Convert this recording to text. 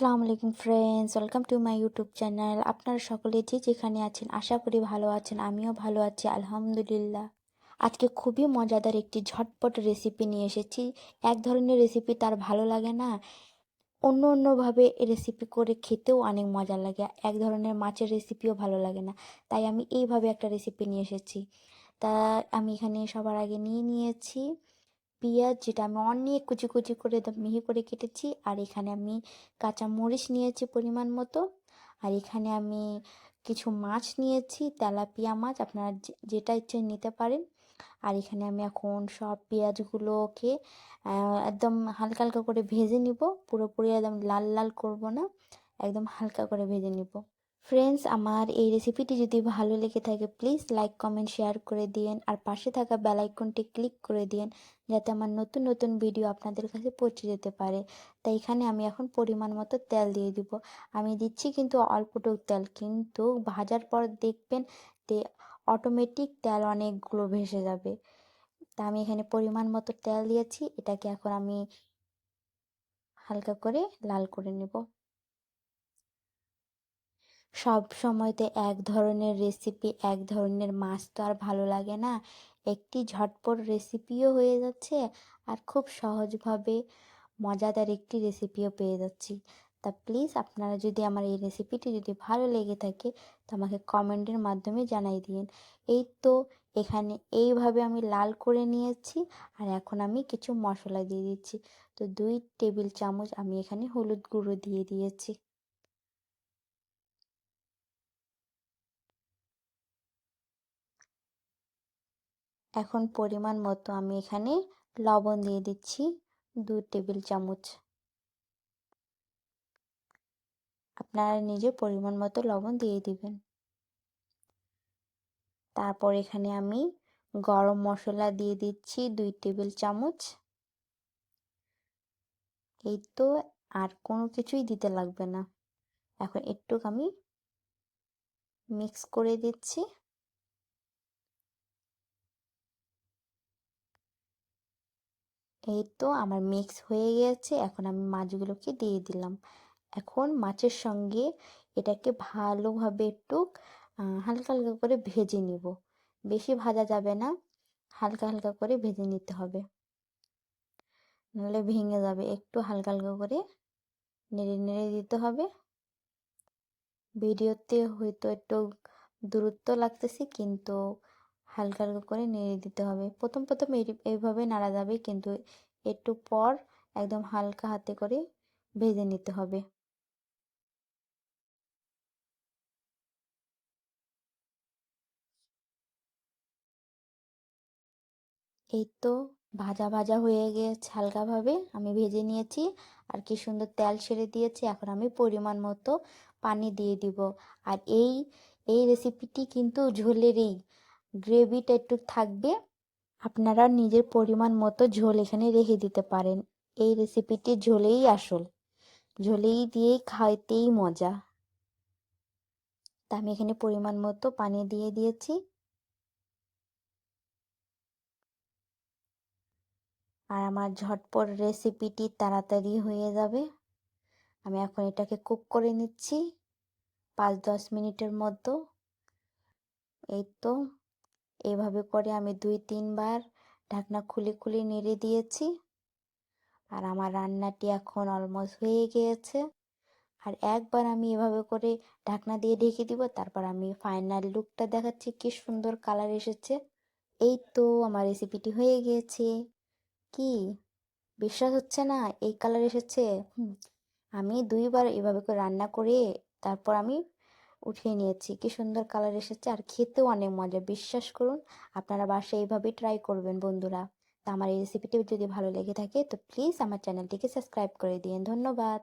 আসসালামু আলাইকুম friends, welcome to my YouTube channel. আপনারা সকলে যে যেখানে আছেন আশা করি ভালো আছেন। আমিও ভালো আছি আলহামদুলিল্লাহ। আজকে খুবই মজাদার একটি ঝটপট রেসিপি নিয়ে এসেছি। এক ধরনের রেসিপি তার ভালো লাগে না, অন্য অন্যভাবে রেসিপি করে খেতেও অনেক মজা লাগে। এক ধরনের মাছের রেসিপিও ভালো লাগে না, তাই আমি এইভাবে একটা রেসিপি নিয়ে এসেছি। তা আমি এখানে সবার আগে নিয়ে নিয়েছি পেঁয়াজ, যেটা আমি অনেক কুচি কুচি করে মিহি করে কেটেছি। আর এখানে আমি কাঁচা মরিচ নিয়েছি পরিমাণ মতো। আর এখানে আমি কিছু মাছ নিয়েছি, তেলাপিয়া মাছ, আপনারা যেটা ইচ্ছে নিতে পারেন। আর এখানে আমি এখন সব পেঁয়াজগুলোকে একদম হালকা হালকা করে ভেজে নিব। পুরোপুরি একদম লাল লাল করব না, একদম হালকা করে ভেজে নিব। ফ্রেন্ডস, আমার এই রেসিপিটি যদি ভালো লেগে থাকে প্লিজ লাইক কমেন্ট শেয়ার করে দিন, আর পাশে থাকা বেল আইকনটি ক্লিক করে দিন, যাতে আমার নতুন নতুন ভিডিও আপনাদের কাছে পৌঁছে যেতে পারে। তাই এখানে আমি এখন পরিমাণ মতো তেল দিয়ে দিব। আমি দিচ্ছি কিন্তু অল্পটুকু তেল, কিন্তু ভাজার পর দেখবেন যে অটোমেটিক তেল অনেকগুলো ভেসে যাবে। তা আমি এখানে পরিমাণ মতো তেল দিয়েছি, এটাকে এখন আমি হালকা করে লাল করে নেব। সব সময়তে এক ধরনের রেসিপি, এক ধরনের মাছ তো আর ভালো লাগে না। একটি ঝটপট রেসিপিও হয়ে যাচ্ছে, আর খুব সহজভাবে মজাদার একটি রেসিপিও পেয়ে যাচ্ছি। তা প্লিজ আপনারা যদি আমার এই রেসিপিটি যদি ভালো লেগে থাকে তো আমাকে কমেন্টের মাধ্যমে জানাই দিন। এই তো এখানে এইভাবে আমি লাল করে নিয়েছি। আর এখন আমি কিছু মশলা দিয়ে দিচ্ছি। তো 2 টেবিল চামচ আমি এখানে হলুদ গুঁড়ো দিয়ে দিয়েছি। এখন পরিমাণ মতো আমি এখানে লবণ দিয়ে দিচ্ছি 2 টেবিল চামচ। আপনারা নিজের পরিমাণ মতো লবণ দিয়ে দিবেন। তারপর এখানে আমি গরম মশলা দিয়ে দিচ্ছি 2 টেবিল চামচ। এই তো, আর কোনো কিছুই দিতে লাগবে না। এখন একটু আমি মিক্স করে দিচ্ছি। এই তো আমার মিক্স হয়ে গেছে। এখন আমি মাছগুলোকে দিয়ে দিলাম। এখন মাছের সঙ্গে এটাকে ভালোভাবে একটু হালকা হালকা করে ভেজে নিব। বেশি ভাজা যাবে না, হালকা হালকা করে ভেজে নিতে হবে, নাহলে ভেঙে যাবে। একটু হালকা হালকা করে নেড়ে নেড়ে দিতে হবে। ভিডিওতে হয়তো একটু দূরত্ব লাগতেছে, কিন্তু হালকা হালকা করে নেড়ে দিতে হবে। প্রথম প্রথম এইভাবে নাড়া যাবে, কিন্তু একটু পর একদম হালকা হাতে করে ভেজে নিতে হবে। এই তো ভাজা ভাজা হয়ে গিয়েছে, হালকাভাবে আমি ভেজে নিয়েছি। আর কি সুন্দর তেল ছেড়ে দিয়েছি। এখন আমি পরিমাণ মতো পানি দিয়ে দিব। আর এই এই রেসিপিটি কিন্তু ঝোলেরই, গ্রেভিটা একটু থাকবে। আপনারা নিজের পরিমাণ মতো ঝোল এখানে রেখে দিতে পারেন। এই রেসিপিটি ঝোলেই আসল, ঝোলেই দিয়েই খাইতেই মজা। তা আমি এখানে পরিমাণ মতো পানি দিয়ে দিয়েছি। আর আমার ঝটপট রেসিপিটি তাড়াতাড়ি হয়ে যাবে। আমি এখন এটাকে কুক করে নিচ্ছি 5-10 মিনিটের মতো। এই তো এইভাবে করে আমি 2-3 বার ঢাকনা খুলে খুলে নেড়ে দিয়েছি। আর আমার রান্নাটি এখন অলমোস্ট হয়ে গিয়েছে। আর একবার আমি এভাবে করে ঢাকনা দিয়ে ঢেকে দিব, তারপর আমি ফাইনাল লুকটা দেখাচ্ছি। কি সুন্দর কালার এসেছে। এই তো আমার রেসিপিটি হয়ে গিয়েছে। কি বিশ্বাস হচ্ছে না এই কালার এসেছে? আমি 2বার এভাবে করে রান্না করে তারপর আমি উঠিয়ে নিয়েছি। কি সুন্দর কালার এসেছে, আর খেতেও অনেক মজা। বিশ্বাস করুন, আপনারা বাসায় এইভাবেই ট্রাই করবেন বন্ধুরা। তা আমার এই রেসিপিটি যদি ভালো লেগে থাকে তো প্লিজ আমার চ্যানেলটিকে সাবস্ক্রাইব করে দিন। ধন্যবাদ।